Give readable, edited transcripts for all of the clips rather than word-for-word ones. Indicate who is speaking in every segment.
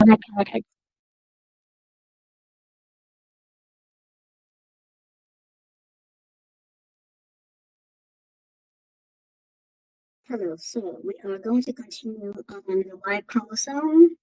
Speaker 1: Okay.
Speaker 2: Hello, so we are going to continue on the Y chromosome.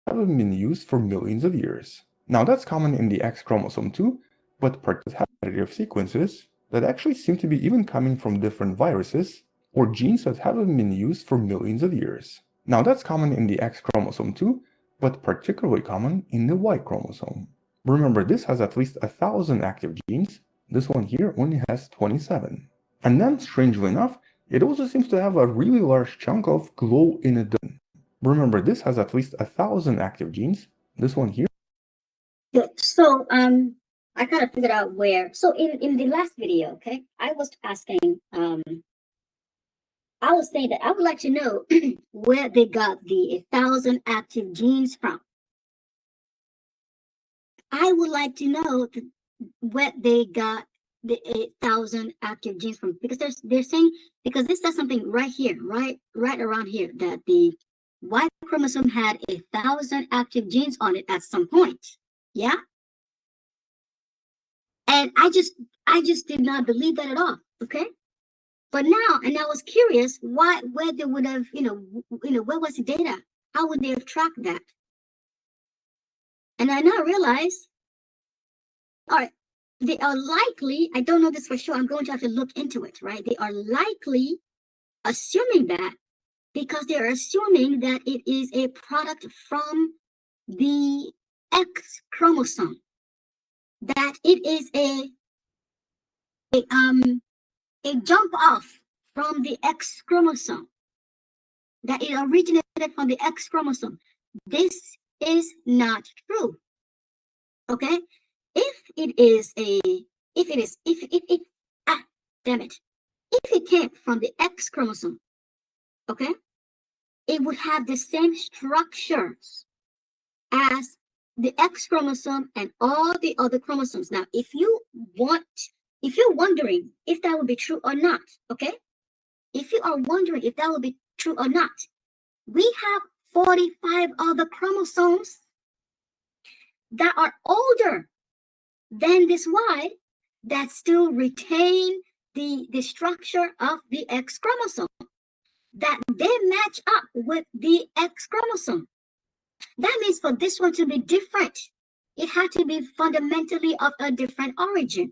Speaker 3: Haven't been used for millions of years. Now that's common in the X chromosome too, but parts have additive sequences that actually seem to be even coming from different viruses or genes that haven't been used for millions of years. Now that's common in the X chromosome too, but particularly common in the Y chromosome. Remember, this has at least 1,000 active genes. This one here only has 27. And then, strangely enough, it also seems to have a really large chunk of glow in it. Remember, this has at least 1,000 active genes. This one here.
Speaker 2: Good. So I kind of figured out where. So in the last video, okay, I was asking, I was saying that I would like to know where they got the 1,000 active genes from. I would like to know where they got the 1,000 active genes from, because they're saying, because this says something right here, right around here, that the Y chromosome had 1,000 active genes on it at some point. Yeah. And I just did not believe that at all. Okay. But now, and I was curious where they would have, where was the data? How would they have tracked that? And I now realize, all right, they are likely, I don't know this for sure, I'm going to have to look into it, right? They are likely assuming that because they're assuming that it is a product from the X chromosome, that it is a jump off from the X chromosome, that it originated from the X chromosome. This is not true. Okay? If it came from the X chromosome, okay, it would have the same structures as the X chromosome and all the other chromosomes. Now, if you're wondering if that would be true or not, okay, if you are wondering if that would be true or not, we have 45 other chromosomes that are older than this Y that still retain the structure of the X chromosome, that they match up with the X chromosome. That means for this one to be different, it had to be fundamentally of a different origin.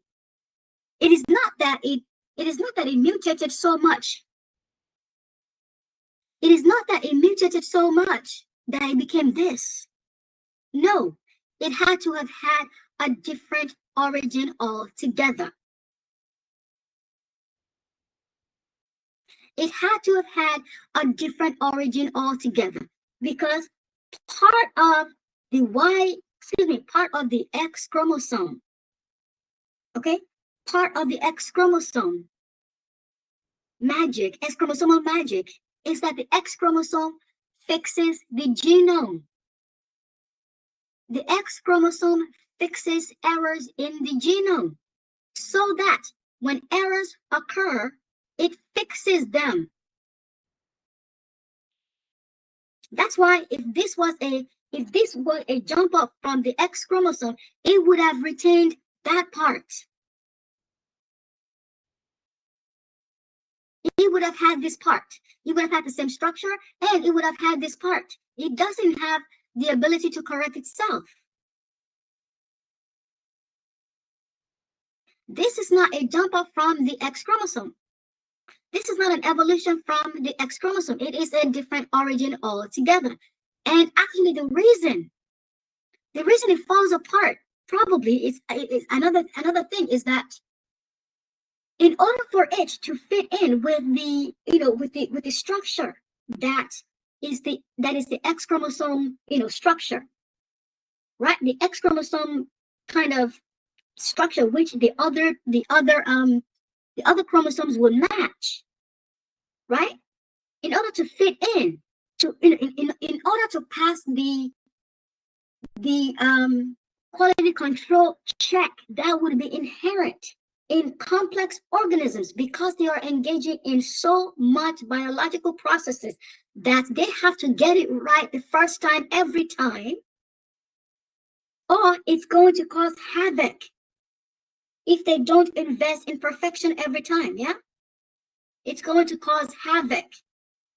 Speaker 2: It is not that it mutated so much. It is not that it mutated so much that it became this. No, it had to have had a different origin altogether. It had to have had a different origin altogether, because part of the X chromosome, okay, part of the X chromosome magic, X chromosomal magic, is that the X chromosome fixes the genome. The X chromosome fixes errors in the genome so that when errors occur, it fixes them. That's why if this was a jump up from the X chromosome, it would have retained that part. It would have had this part. It would have had the same structure, and it would have had this part. It doesn't have the ability to correct itself. This is not a jump up from the X chromosome. This is not an evolution from the X chromosome. It is a different origin altogether. And actually, the reason it falls apart probably is another thing, is that in order for it to fit in with the structure that is the X chromosome structure, right? The X chromosome kind of structure, which the other chromosomes will match, right? In order to fit in, in order to pass the quality control check that would be inherent in complex organisms because they are engaging in so much biological processes that they have to get it right the first time, every time, or it's going to cause havoc if they don't invest in perfection every time. Yeah, it's going to cause havoc.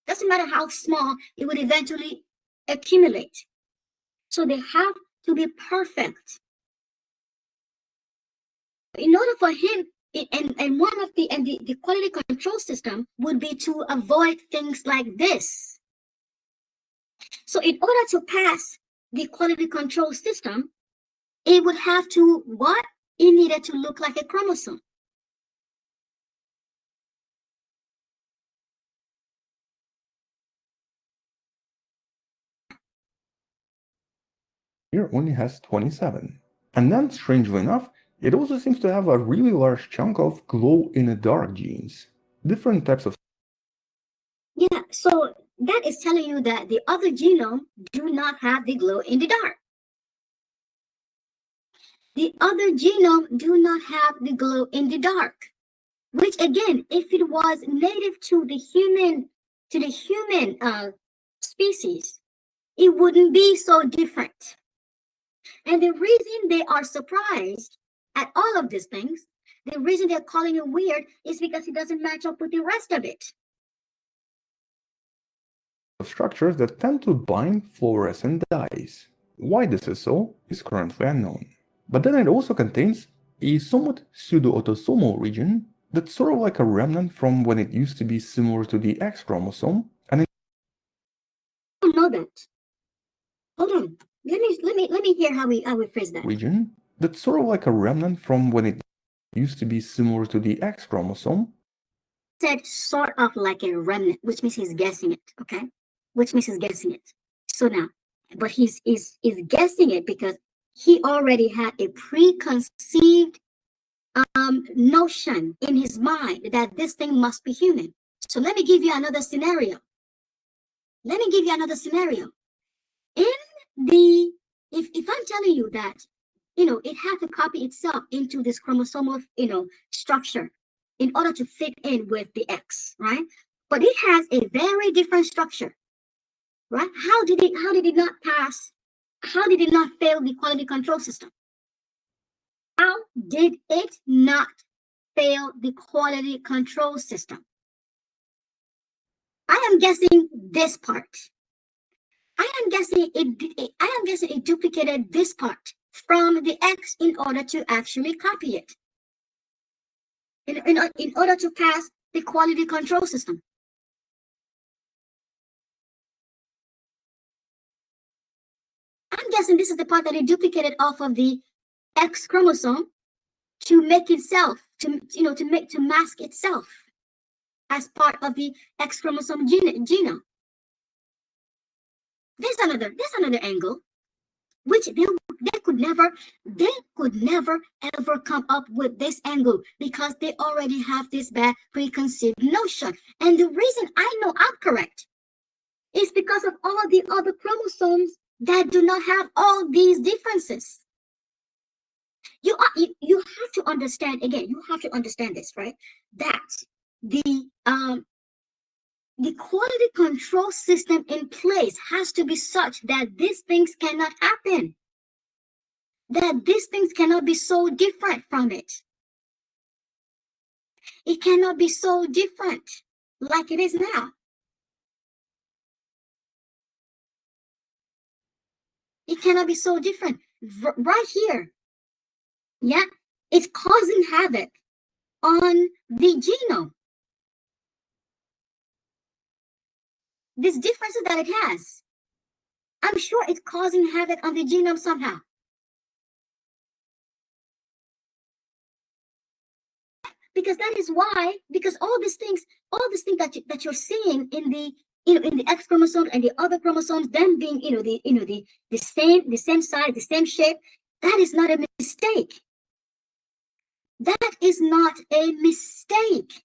Speaker 2: Doesn't matter how small, it would eventually accumulate. So they have to be perfect. In order for him, and one of the quality control system would be to avoid things like this. So in order to pass the quality control system, it would have to what? It needed to look like a chromosome.
Speaker 3: Here only has 27. And then, strangely enough, it also seems to have a really large chunk of glow-in-the-dark genes. Different types of...
Speaker 2: Yeah, so that is telling you that the other genome do not have the glow in the dark. The other genome do not have the glow in the dark, which again, if it was native to the human species, it wouldn't be so different. And the reason they are surprised at all of these things, the reason they're calling it weird is because it doesn't match up with the rest of it.
Speaker 3: structures that tend to bind fluorescent dyes. Why this is so is currently unknown. But then it also contains a somewhat pseudo-autosomal region that's sort of like a remnant from when it used to be similar to the X chromosome, and
Speaker 2: I don't know that. Hold on. Let me hear how we phrase that.
Speaker 3: Region that's sort of like a remnant from when it used to be similar to the X chromosome.
Speaker 2: Said sort of like a remnant, which means he's guessing it, okay? Which means he's guessing it. So now, but he's guessing it because he already had a preconceived notion in his mind that this thing must be human. So let me give you another scenario. Let me give you another scenario. In the if I'm telling you that it has to copy itself into this chromosomal structure in order to fit in with the X, right? But it has a very different structure, right? How did it not pass? How did it not fail the quality control system? How did it not fail the quality control system? I am guessing this part. I am guessing it duplicated this part from the X in order to actually copy it. In order to pass the quality control system. I'm guessing this is the part that it duplicated off of the X chromosome to make itself, to mask itself as part of the X chromosome genome. There's another angle, which they could never ever come up with this angle because they already have this bad preconceived notion. And the reason I know I'm correct is because of all the other chromosomes that do not have all these differences. You have to understand, again, you have to understand this, right? That the quality control system in place has to be such that these things cannot happen. That these things cannot be so different from it. It cannot be so different like it is now. It cannot be so different. Right here, yeah, it's causing havoc on the genome. These differences that it has, I'm sure it's causing havoc on the genome somehow. Because that is why, because all these things that you're seeing in the in the X chromosome and the other chromosomes, them being the same size, the same shape, that is not a mistake. That is not a mistake.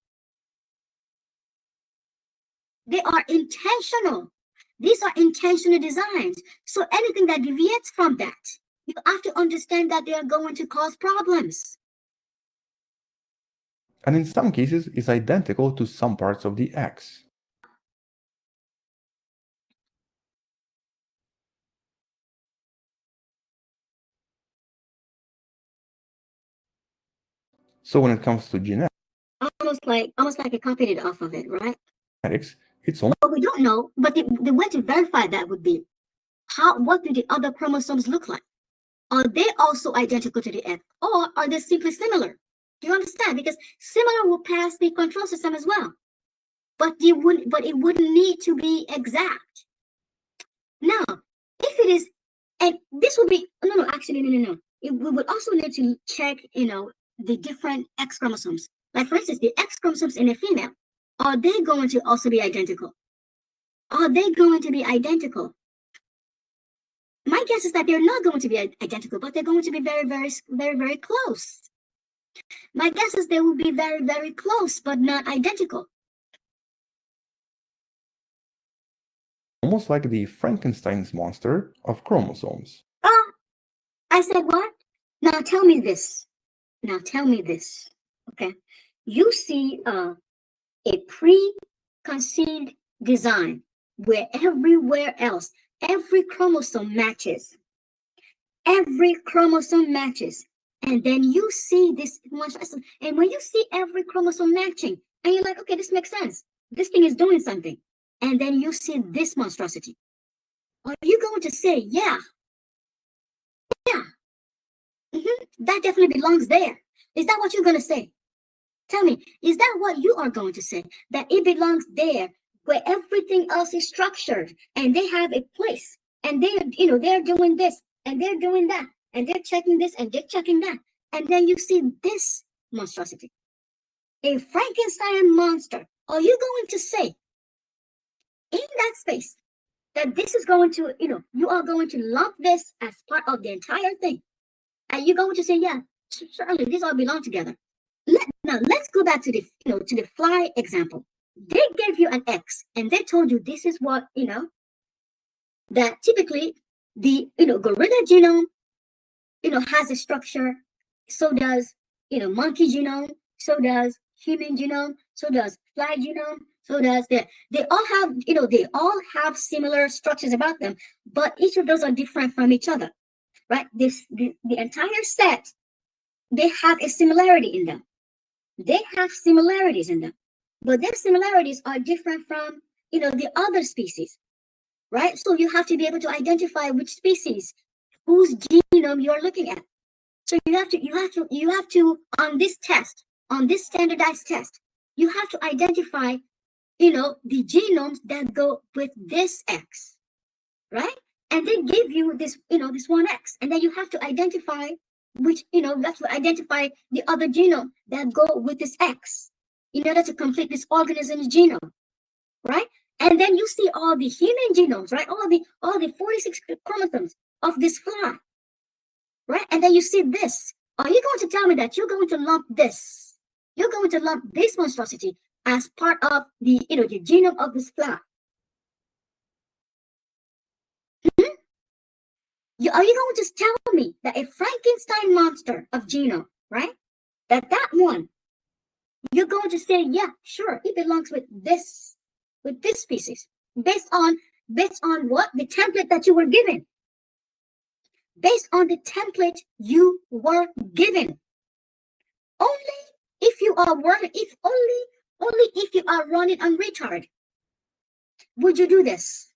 Speaker 2: They are intentional. These are intentional designs. So anything that deviates from that, you have to understand that they are going to cause problems.
Speaker 3: and in some cases is identical to some parts of the X. So when it comes to genetics,
Speaker 2: almost like it copied it off of it, right?
Speaker 3: it's almost
Speaker 2: But we don't know. But the way to verify that would be what do the other chromosomes look like? Are they also identical to the X, or are they simply similar? Do you understand? Because similar will pass the control system as well, but it wouldn't need to be exact. Now, if it is, and this would be no. We would also need to check, the different X chromosomes. Like for instance, the X chromosomes in a female, are they going to also be identical? Are they going to be identical? My guess is that they're not going to be identical, but they're going to be very, very, very, very close. My guess is they will be very, very close, but not identical.
Speaker 3: Almost like the Frankenstein's monster of chromosomes.
Speaker 2: I said what? Now tell me this. Okay. You see a preconceived design where everywhere else, every chromosome matches. Every chromosome matches. And then you see this monstrosity. And when you see every chromosome matching, and you're like, okay, this makes sense. This thing is doing something. And then you see this monstrosity. Are you going to say, yeah, that definitely belongs there? Is that what you're going to say? Tell me, is that what you are going to say? That it belongs there where everything else is structured and they have a place and they're doing this and they're doing that and they're checking this and they're checking that. And then you see this monstrosity, a Frankenstein monster. Are you going to say in that space that this is going to, you are going to lump this as part of the entire thing? And you're going to say, yeah, certainly these all belong together. Now let's go back to the fly example. They gave you an X and they told you this is what, that typically the, gorilla genome, has a structure. So does, monkey genome. So does human genome. So does fly genome. So does they all have similar structures about them, but each of those are different from each other, right? The entire set, they have a similarity in them. They have similarities in them, but their similarities are different from, the other species, right? So you have to be able to identify which species, whose genome you're looking at. So you have to on this test, on this standardized test, you have to identify, the genomes that go with this X, right? And they give you this, this one X, and then you have to identify which, you have to identify the other genome that go with this X in order to complete this organism's genome, right? And then you see all the human genomes, right? All the 46 chromosomes of this fly, right? And then you see this. Are you going to tell me that you're going to lump this? You're going to lump this monstrosity as part of the, the genome of this fly? Are you going to tell me that a Frankenstein monster of genome, right? That one, you're going to say, yeah, sure, it belongs with this species, based on what? The template that you were given. Based on the template you were given. Only if you are running, only if you are running on retard, would you do this?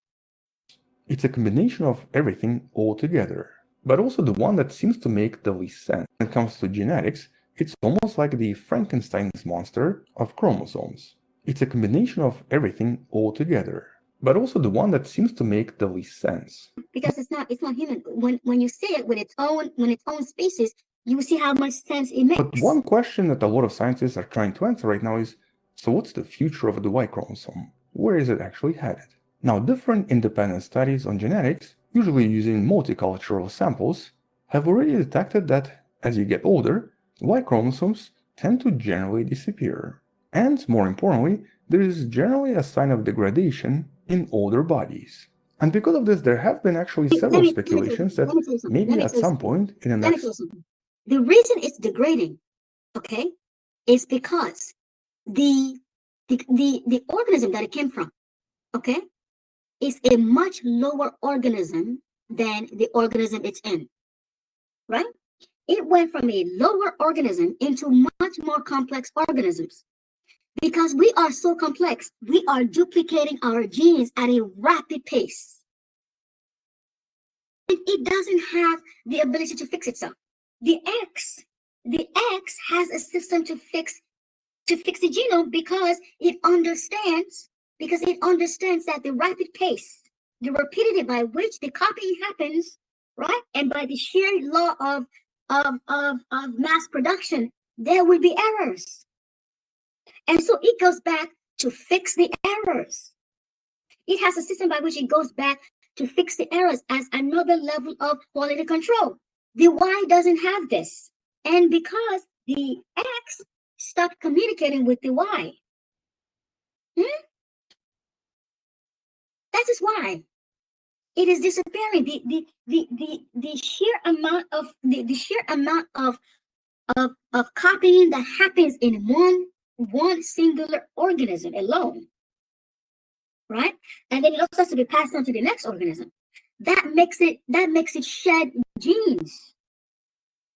Speaker 3: It's a combination of everything all together, but also the one that seems to make the least sense. When it comes to genetics, it's almost like the Frankenstein's monster of chromosomes. It's a combination of everything all together, but also the one that seems to make the least sense.
Speaker 2: Because it's not human. When you see it with its own species, you see how much sense it makes.
Speaker 3: But one question that a lot of scientists are trying to answer right now is, so what's the future of the Y chromosome? Where is it actually headed? Now, different independent studies on genetics, usually using multicultural samples, have already detected that as you get older, Y chromosomes tend to generally disappear. And more importantly, there is generally a sign of degradation in older bodies. And because of this, there have been actually several speculations that maybe at some point in the next...
Speaker 2: The reason it's degrading, okay, is because the organism that it came from, okay, is a much lower organism than the organism it's in, right? It went from a lower organism into much more complex organisms. Because we are so complex, we are duplicating our genes at a rapid pace. It doesn't have the ability to fix itself. The X has a system to fix the genome because it understands that the rapid pace, the rapidity by which the copying happens, right, and by the sheer law of mass production, there will be errors, and so it goes back to fix the errors. It has a system by which it goes back to fix the errors as another level of quality control. The Y doesn't have this, and because the X stopped communicating with the Y. That is why it is disappearing. The sheer amount of copying that happens in one singular organism alone, right? And then it also has to be passed on to the next organism. That makes it shed genes.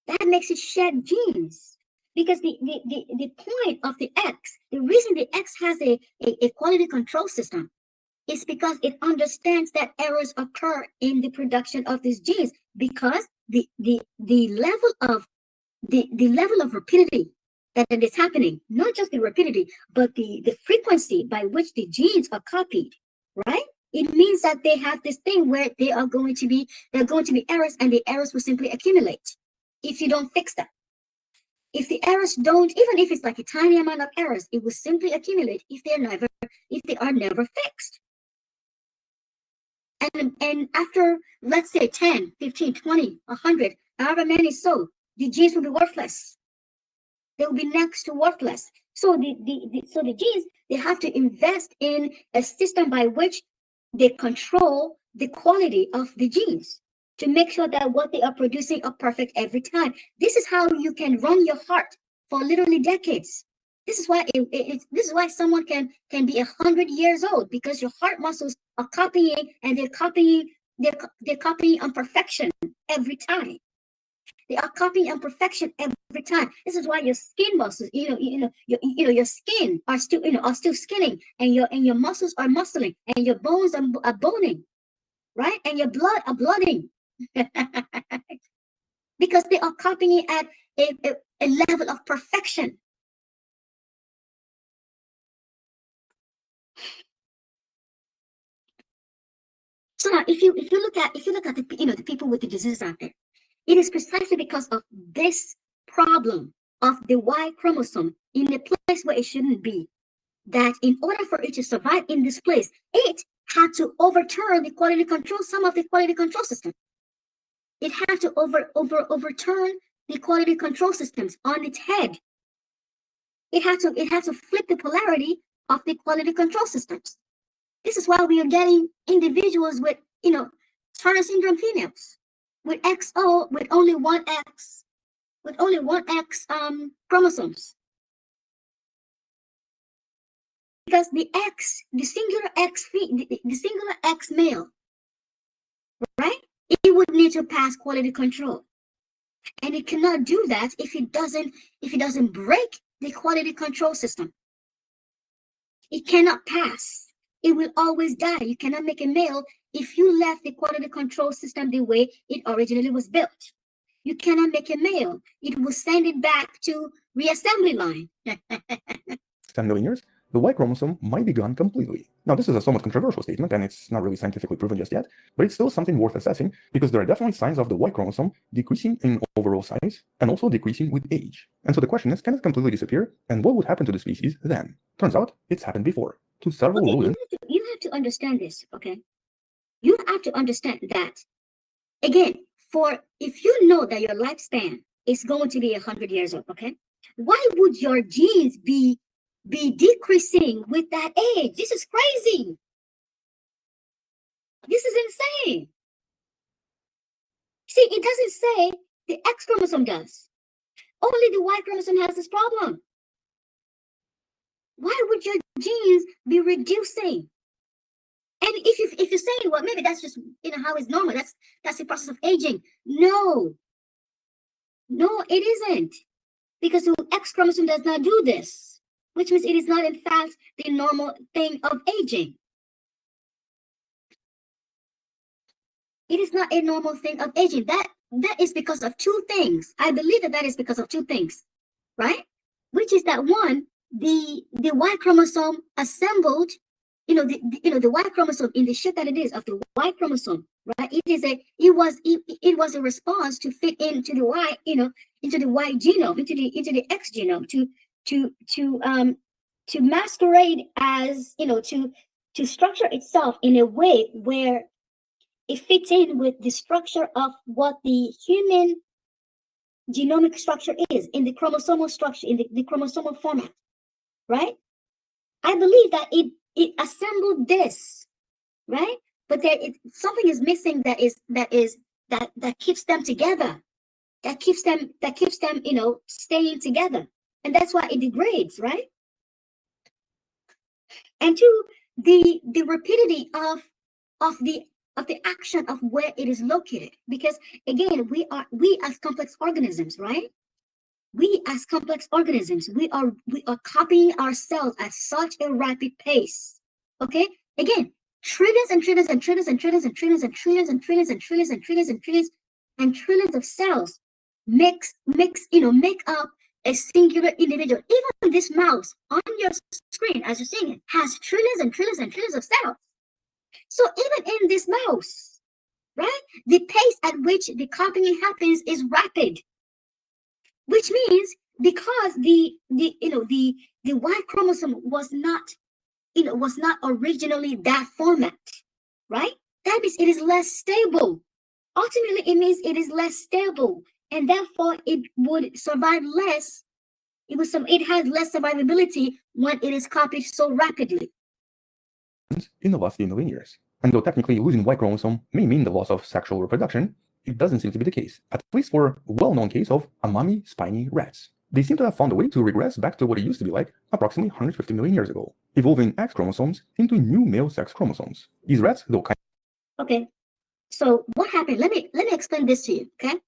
Speaker 2: That makes it shed genes. Because the point of the X, the reason the X has a quality control system is because it understands that errors occur in the production of these genes, because the level of the level of rapidity that is happening, not just the rapidity, but the frequency by which the genes are copied, right? It means that they have this thing where there are going to be errors, and the errors will simply accumulate if you don't fix that. If the errors don't, even if it's like a tiny amount of errors, it will simply accumulate if they are never fixed. And after, let's say, 10, 15, 20, 100, however many so, the genes will be worthless. They will be next to worthless. So the genes, they have to invest in a system by which they control the quality of the genes to make sure that what they are producing are perfect every time. This is how you can run your heart for literally decades. This is why this is why someone can be 100 years old, because your heart muscles are copying, and they're copying on perfection every time. They are copying imperfection every time. This is why your skin muscles, your skin are still skinning, and your muscles are muscling, and your bones are boning, right? And your blood are blooding, because they are copying at a level of perfection. So now, if you look at the people with the disease out there, it is precisely because of this problem of the Y chromosome in a place where it shouldn't be, that in order for it to survive in this place, it had to overturn some of the quality control system. It had to overturn the quality control systems on its head. It had to flip the polarity of the quality control systems. This is why we are getting individuals with, Turner syndrome females with XO, with only one X chromosomes. Because the singular X male, right? It would need to pass quality control. And it cannot do that if it doesn't break the quality control system. It cannot pass. It will always die. You cannot make a male if you left the quality control system the way it originally was built. You cannot make a male. It will send it back to reassembly line.
Speaker 3: 10 million years, the Y chromosome might be gone completely. Now, this is a somewhat controversial statement, and it's not really scientifically proven just yet, but it's still something worth assessing, because there are definitely signs of the Y chromosome decreasing in overall size and also decreasing with age. And so the question is, can it completely disappear? And what would happen to the species then? Turns out, it's happened before. To several rodents.
Speaker 2: You have to understand this, okay? You have to understand that, again, if you know that your lifespan is going to be 100 years old, okay? Why would your genes be decreasing with that age? This is crazy. This is insane. See, it doesn't say the X chromosome does. Only the Y chromosome has this problem. Why would your genes be reducing? And if you're saying, well, maybe that's just how it's normal. That's the process of aging. No, it isn't, because the X chromosome does not do this, which means it is not in fact the normal thing of aging. It is not a normal thing of aging. That is because of two things. I believe that is because of two things, right? Which is that one, the Y chromosome assembled, the Y chromosome in the shape that it is of the Y chromosome, right? It was a response to fit into the Y, into the Y genome, into the X genome, to masquerade as, to structure itself in a way where it fits in with the structure of what the human genomic structure is, in the chromosomal structure, in the chromosomal format, right? I believe that it assembled this, right? But something is missing that keeps them together, that keeps them staying together, and that's why it degrades, right? And two, the rapidity of the action of where it is located, because again, we as complex organisms, right? We as complex organisms, we are copying ourselves at such a rapid pace. Okay, again, trillions and trillions and trillions and trillions and trillions and trillions and trillions and trillions and trillions and trillions and trillions of cells make up a singular individual. Even this mouse on your screen, as you're seeing it, has trillions and trillions and trillions of cells. So even in this mouse, right, the pace at which the copying happens is rapid, which means because the Y chromosome was not originally that format, right? That means it is less stable. Ultimately, it means it is less stable, and therefore it would survive less. It has less survivability when it is copied so rapidly.
Speaker 3: In the last few million years. And though technically losing Y chromosome may mean the loss of sexual reproduction, it doesn't seem to be the case, at least for a well-known case of Amami spiny rats. They seem to have found a way to regress back to what it used to be like approximately 150 million years ago, evolving X chromosomes into new male sex chromosomes. These rats, though kind
Speaker 2: Okay, so what happened? Let me explain this to you, okay?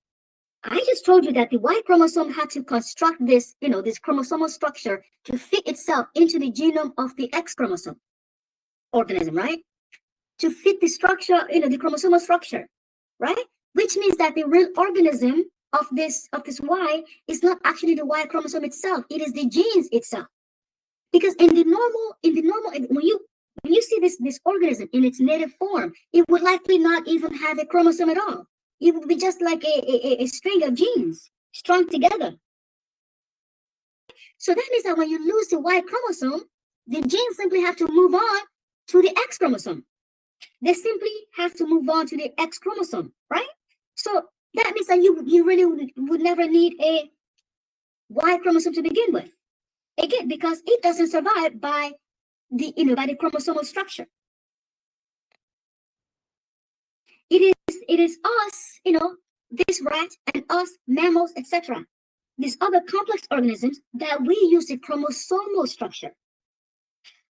Speaker 2: I just told you that the Y chromosome had to construct this, this chromosomal structure to fit itself into the genome of the X chromosome organism, right? To fit the structure, the chromosomal structure, right? Which means that the real organism of this Y is not actually the Y chromosome itself; it is the genes itself. Because in the normal, when you see this organism in its native form, it would likely not even have a chromosome at all. It would be just like a string of genes strung together. So that means that when you lose the Y chromosome, the genes simply have to move on to the X chromosome. They simply have to move on to the X chromosome, right? So that means that you really would never need a Y chromosome to begin with. Again, because it doesn't survive by the chromosomal structure. It is us, this rat and us mammals, etc. These other complex organisms that we use the chromosomal structure.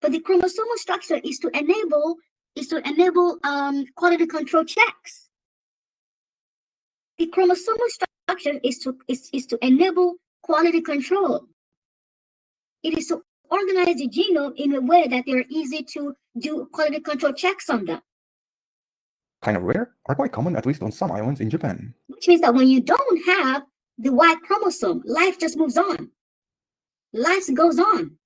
Speaker 2: But the chromosomal structure is to enable quality control checks. The chromosomal structure is to enable quality control. It is to organize the genome in a way that they're easy to do quality control checks on them.
Speaker 3: kind of rare, are quite common at least on some islands in Japan.
Speaker 2: Which means that when you don't have the Y chromosome, life just moves on. Life goes on.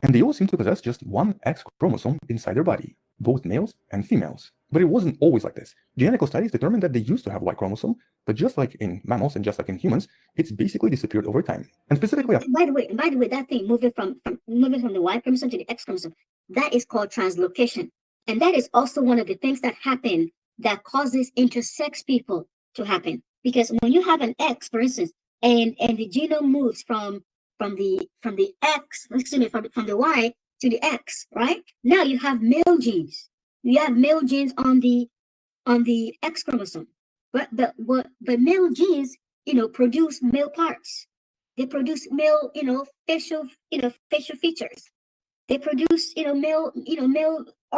Speaker 3: And they all seem to possess just one X chromosome inside their body, both males and females. But it wasn't always like this. Genetical studies determined that they used to have Y chromosome, but just like in mammals and just like in humans, it's basically disappeared over time. And specifically,
Speaker 2: by the way, that thing moving from the Y chromosome to the X chromosome, that is called translocation, and that is also one of the things that happen that causes intersex people to happen. Because when you have an X, for instance, and the genome moves from the X, excuse me, from the Y to the X, right? Now you have male genes. You have male genes on the X chromosome, but male genes, produce male parts. They produce male, facial features. They produce, male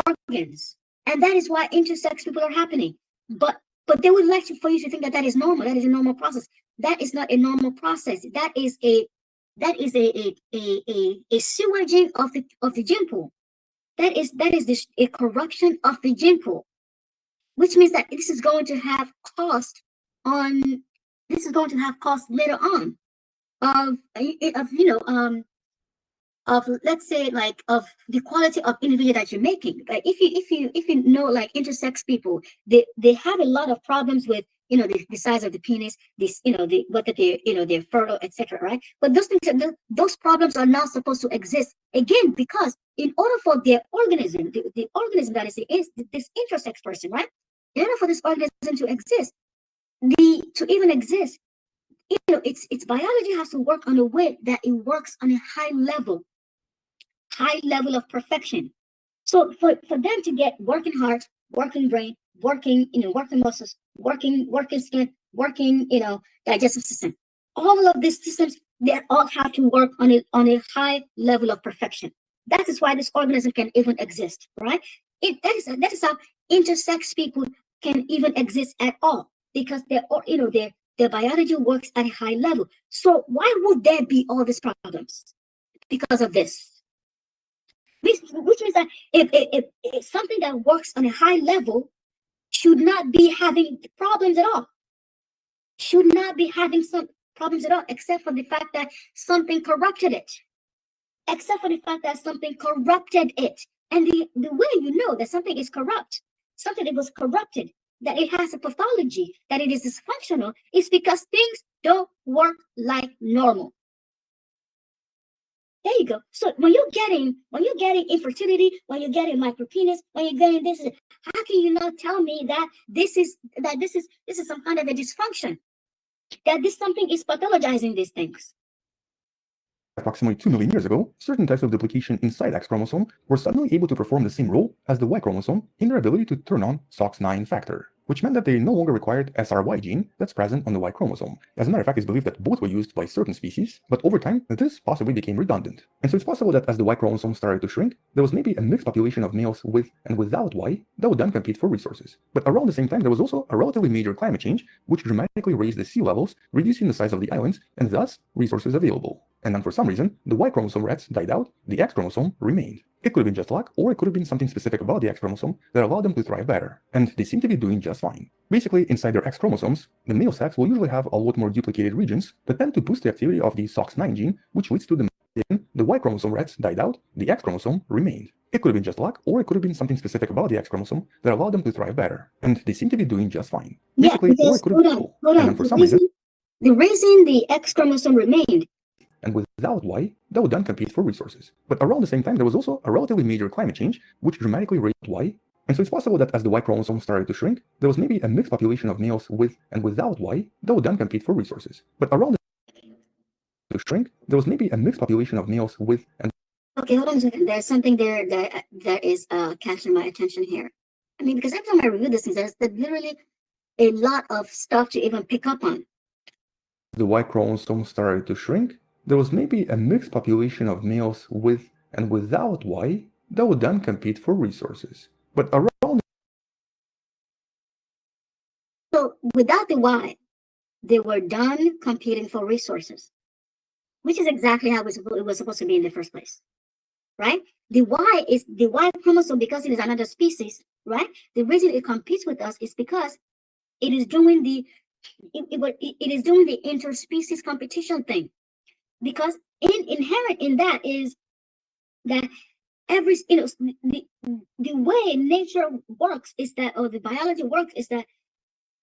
Speaker 2: organs, and that is why intersex people are happening. But they would like for you to think that is normal. That is a normal process. That is not a normal process. That is a sewaging of the gene pool. That is a corruption of the gene pool, which means that this is going to have cost on. This is going to have cost later on of of, let's say, like, of the quality of individual that you're making. Like, if you know, like, intersex people, they have a lot of problems with, the size of the penis, this, the whether they're fertile, etc., right? But those things, those problems are not supposed to exist, again, because in order for their organism, the organism that is this intersex person, right? In order for this organism to exist, to even exist, its biology has to work on a way that it works on a high level of perfection. So for them to get working heart, working brain, working muscles, working skin, working, digestive system, all of these systems, they all have to work on a high level of perfection. That is why this organism can even exist, right? That is how intersex people can even exist at all, because their biology works at a high level. So why would there be all these problems? Because of this. Which means that if something that works on a high level should not be having problems at all, should not be having some problems at all, except for the fact that something corrupted it. Except for the fact that something corrupted it. And the way you know that something is corrupt, something that was corrupted, that it has a pathology, that it is dysfunctional, is because things don't work like normal. There you go. So when you're getting infertility, when you're getting micropenis, when you're getting this, how can you not tell me that this is some kind of a dysfunction? That this something is pathologizing these things.
Speaker 3: Approximately 2 million years ago, certain types of duplication inside X chromosome were suddenly able to perform the same role as the Y chromosome in their ability to turn on SOX9 factor, which meant that they no longer required SRY gene that's present on the Y chromosome. As a matter of fact, it's believed that both were used by certain species, but over time, this possibly became redundant. And so it's possible that as the Y chromosome started to shrink, there was maybe a mixed population of males with and without Y that would then compete for resources. But around the same time, there was also a relatively major climate change, which dramatically raised the sea levels, reducing the size of the islands, and thus resources available. And then for some reason, the Y chromosome rats died out, the X chromosome remained. It could have been just luck, or it could have been something specific about the X chromosome that allowed them to thrive better. And they seem to be doing just fine. Basically, inside their X chromosomes, the male sex will usually have a lot more duplicated regions that tend to boost the activity of the SOX9 gene, which leads to the Y chromosome rats died out, the X chromosome remained. It could have been just luck, or it could have been something specific about the X chromosome that allowed them to thrive better. And they seem to be doing just fine. Basically,
Speaker 2: yeah, because,
Speaker 3: or it could have been
Speaker 2: hold on.
Speaker 3: And then for some reason,
Speaker 2: the reason the X chromosome remained,
Speaker 3: and without Y, that would then compete for resources. But around the same time, there was also a relatively major climate change, which dramatically raised Y. And so it's possible that as the Y chromosome started to shrink, there was maybe a mixed population of males with and without Y that would then compete for resources. But around the shrink, there was maybe a mixed population of males with and
Speaker 2: okay, hold on a second. There's something there that is catching my attention here. I mean, because every time I review this thing, there's literally a lot of stuff to even pick up on.
Speaker 3: The Y chromosome started to shrink, there was maybe a mixed population of males with and without Y that would then compete for resources. But around
Speaker 2: So without the Y, they were done competing for resources, which is exactly how it was supposed to be in the first place, right? The Y chromosome, because it is another species, right? The reason it competes with us is because it is doing the interspecies competition thing. Because inherent in that is that every the way nature works is that, or the biology works is that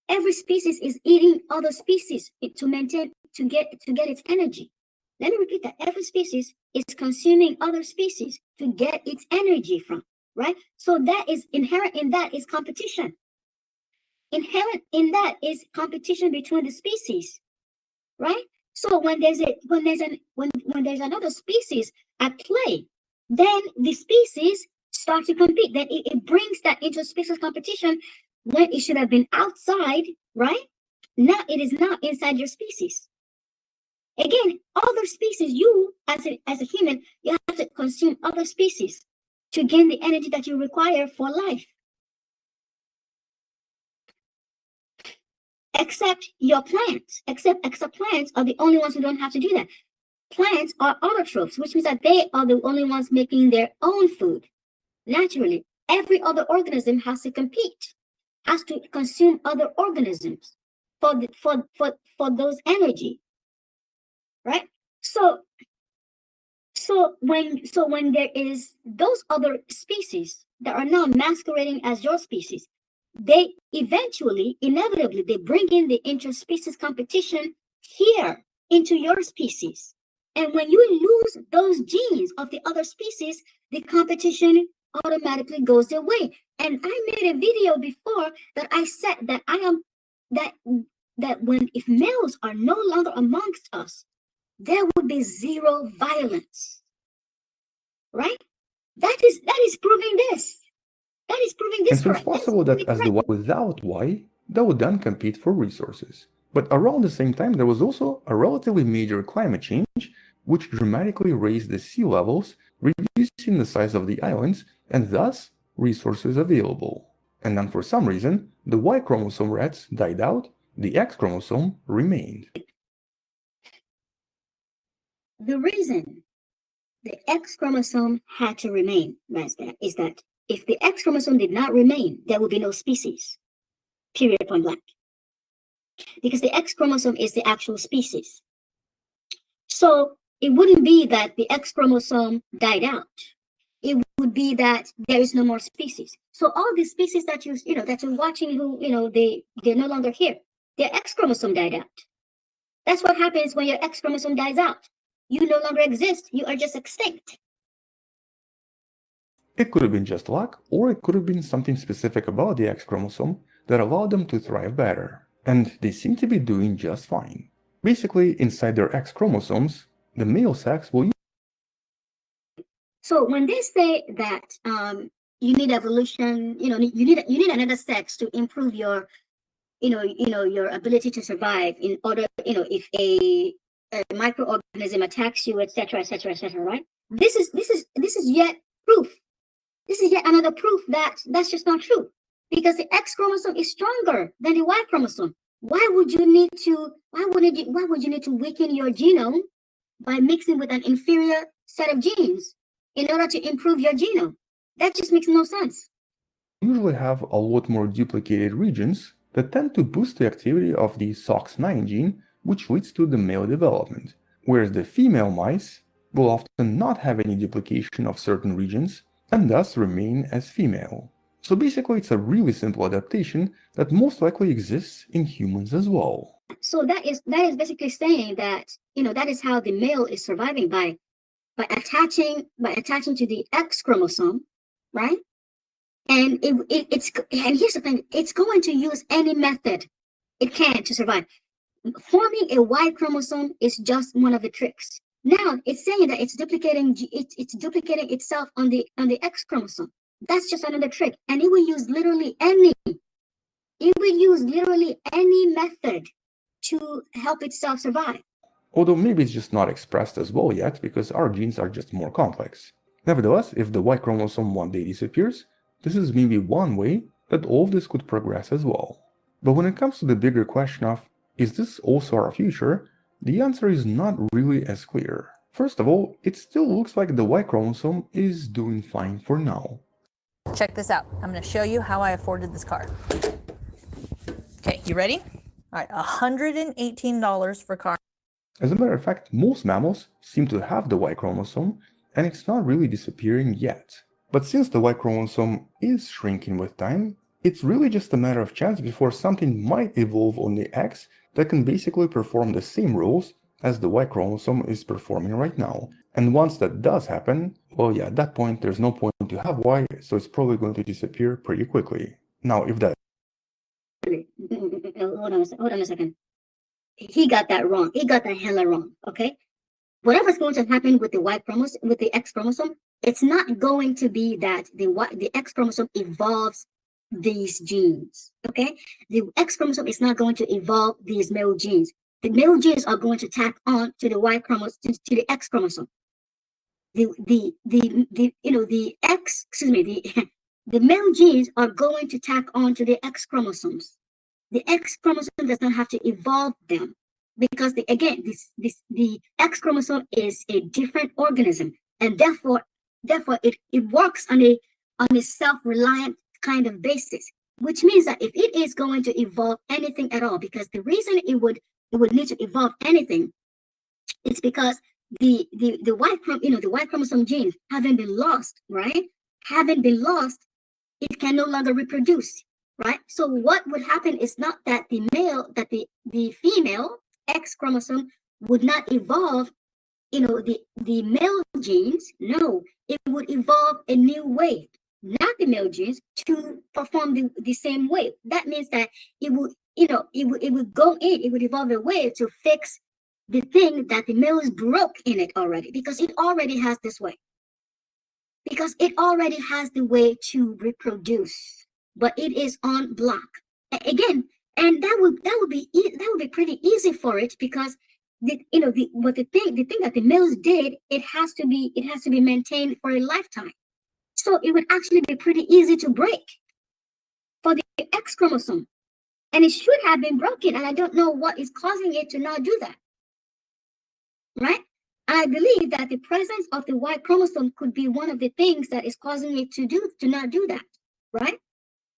Speaker 2: every species is eating other species to get its energy. Let me repeat that. Every species is consuming other species to get its energy from, right? So that is inherent in that is competition. Inherent in that is competition between the species, right? So when there's another species at play, then the species start to compete. Then it brings that interspecies competition when it should have been outside, right? Now it is now inside your species. Again, other species, you as a human, you have to consume other species to gain the energy that you require for life. Except your plants, except plants are the only ones who don't have to do that. Plants are autotrophs, which means that they are the only ones making their own food naturally. Every other organism has to compete, has to consume other organisms for those energy, right? So when there is those other species that are now masquerading as your species, they eventually, inevitably, they bring in the interspecies competition here into your species. And when you lose those genes of the other species, the competition automatically goes away. And I made a video before that I said that I am that when if males are no longer amongst us, there would be zero violence, right? That is proving this. That is proving
Speaker 3: And
Speaker 2: this
Speaker 3: so
Speaker 2: for
Speaker 3: it's
Speaker 2: us. That is
Speaker 3: possible that
Speaker 2: really
Speaker 3: as the Y
Speaker 2: correct.
Speaker 3: without Y, they would then compete for resources. But around the same time, there was also a relatively major climate change, which dramatically raised the sea levels, reducing the size of the islands, and thus resources available. And then for some reason, the Y chromosome rats died out, the X chromosome remained.
Speaker 2: The reason the X chromosome had to remain, is that if the X chromosome did not remain, there would be no species. Period, point blank. Because the X chromosome is the actual species. So it wouldn't be that the X chromosome died out. It would be that there is no more species. So all the species that that you're watching, who they're no longer here. Their X chromosome died out. That's what happens when your X chromosome dies out. You no longer exist. You are just extinct.
Speaker 3: It could have been just luck, or it could have been something specific about the X chromosome that allowed them to thrive better. And they seem to be doing just fine. Basically, inside their X chromosomes, the male sex will.
Speaker 2: So when they say that you need evolution, you need another sex to improve your your ability to survive, in order, if a microorganism attacks you, etc., etc., etc., right? This is yet proof. This is yet another proof that that's just not true, because the X chromosome is stronger than the Y chromosome. Why would you need to weaken your genome by mixing with an inferior set of genes in order to improve your genome? That just makes no sense.
Speaker 3: Usually have a lot more duplicated regions that tend to boost the activity of the SOX9 gene, which leads to the male development, whereas the female mice will often not have any duplication of certain regions and thus remain as female. So basically it's a really simple adaptation that most likely exists in humans as well.
Speaker 2: So that is basically saying that that is how the male is surviving, by attaching to the X chromosome, right? And and here's the thing: it's going to use any method it can to survive. Forming a Y chromosome is just one of the tricks. Now it's saying that it's duplicating itself on the X chromosome. That's just another trick, and it will use literally any method to help itself survive.
Speaker 3: Although maybe it's just not expressed as well yet because our genes are just more complex. Nevertheless, if the Y chromosome one day disappears, this is maybe one way that all of this could progress as well. But when it comes to the bigger question of, is this also our future, the answer is not really as clear. First of all, it still looks like the Y chromosome is doing fine for now.
Speaker 1: Check this out. I'm going to show you how I afforded this car. Okay, you ready? All right, $118 for car.
Speaker 3: As a matter of fact, most mammals seem to have the Y chromosome, and it's not really disappearing yet. But since the Y chromosome is shrinking with time, it's really just a matter of chance before something might evolve on the X that can basically perform the same roles as the Y chromosome is performing right now. And once that does happen, well yeah, at that point there's no point to have Y, so it's probably going to disappear pretty quickly. Now if that...
Speaker 2: Hold on a second. He got that wrong. He got that hella wrong, okay? Whatever's going to happen with the Y chromosome, with the X chromosome, it's not going to be that the X chromosome evolves these genes, okay? The X chromosome is not going to evolve these male genes. the male genes are going to tack on to the Y chromosome, to the X chromosome. The male genes are going to tack on to the X chromosomes. The X chromosome does not have to evolve them, because the X chromosome is a different organism, and therefore it works on a self-reliant kind of basis, which means that if it is going to evolve anything at all, because the reason it would need to evolve anything, it's because the Y chromosome gene having been lost, right? Having been lost, it can no longer reproduce, right? So what would happen is not that the female X chromosome would not evolve, the male genes. No, it would evolve a new way, not the male genes, to perform the same way. That means that it would evolve a way to fix the thing that the males broke in it already, because it already has this way. Because it already has the way to reproduce, but it is on block again, and that would be pretty easy for it, because the thing that the males did, it has to be maintained for a lifetime. So it would actually be pretty easy to break for the X chromosome, and it should have been broken, and I don't know what is causing it to not do that, right? I believe that the presence of the Y chromosome could be one of the things that is causing it to not do that, right?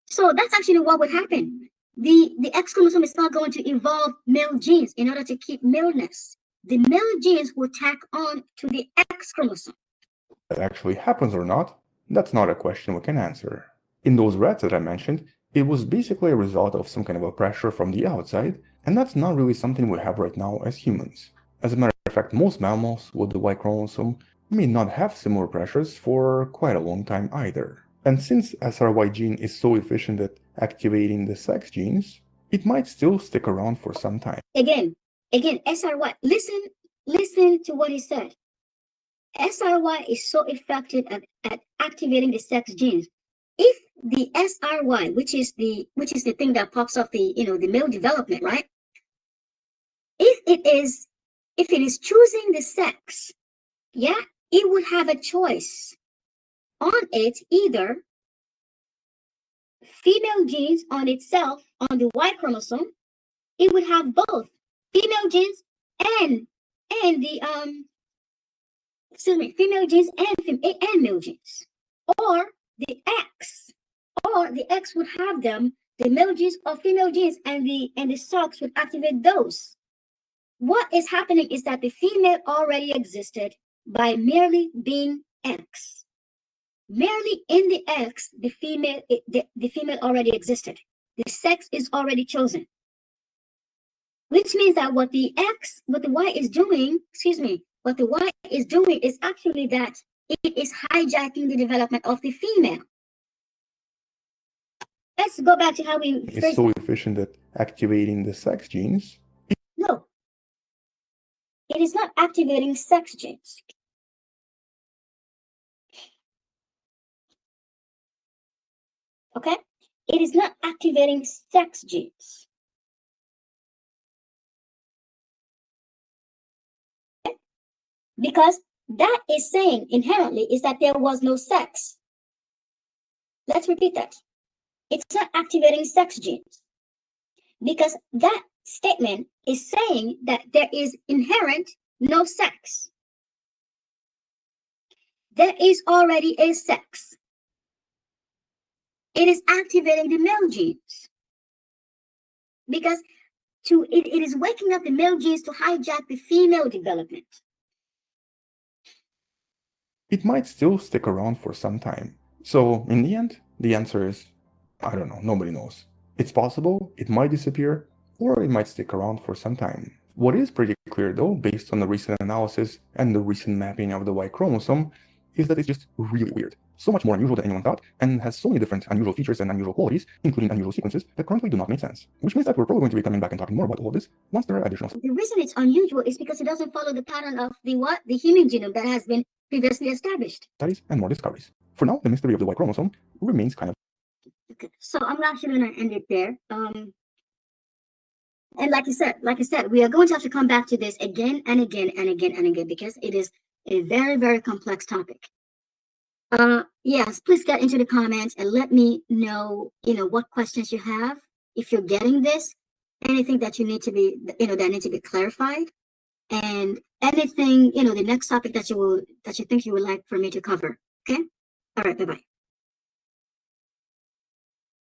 Speaker 2: So that's actually what would happen. The X chromosome is not going to evolve male genes in order to keep maleness. The male genes will tack on to the X chromosome.
Speaker 3: That actually happens or not, that's not a question we can answer. In those rats that I mentioned, it was basically a result of some kind of a pressure from the outside, and that's not really something we have right now as humans. As a matter of fact, most mammals with the Y chromosome may not have similar pressures for quite a long time either. And since SRY gene is so efficient at activating the sex genes, it might still stick around for some time.
Speaker 2: Again, SRY, listen to what he said. SRY is so effective at activating the sex genes. If the SRY, which is the thing that pops off the male development, right? If it is choosing the sex, yeah, it would have a choice on it, either female genes on itself on the Y chromosome. It would have both female genes and female genes and male genes, or the X would have them, the male genes or female genes, and the socks would activate those. What is happening is that the female already existed by merely being X. Merely in the X, the female already existed. The sex is already chosen. Which means that what the Y is doing is actually that it is hijacking the development of the female. Let's go back to how we
Speaker 3: It's so efficient at activating the sex genes.
Speaker 2: No, it is not activating sex genes. Okay? It is not activating sex genes. Okay? Because that is saying inherently is that there was no sex. Let's repeat that. It's not activating sex genes. Because that statement is saying that there is inherent no sex. There is already a sex. It is activating the male genes. Because it is waking up the male genes to hijack the female development.
Speaker 3: It might still stick around for some time. So, in the end, the answer is, I don't know, nobody knows. It's possible, it might disappear, or it might stick around for some time. What is pretty clear though, based on the recent analysis and the recent mapping of the Y chromosome, is that it's just really weird. So much more unusual than anyone thought, and has so many different unusual features and unusual qualities, including unusual sequences, that currently do not make sense. Which means that we're probably going to be coming back and talking more about all of this once there are additional.
Speaker 2: The reason it's unusual is because it doesn't follow the pattern of the human genome that has been previously established.
Speaker 3: Studies and more discoveries. For now, the mystery of the Y chromosome remains kind of...
Speaker 2: Okay, so I'm actually going to end it there. And like I said, we are going to have to come back to this again and again and again and again, because it is a very, very complex topic. Yes, please get into the comments and let me know, what questions you have. If you're getting this, anything that you need to be, that need to be clarified, and anything, the next topic that you think you would like for me to cover. Okay. All right. Bye-bye.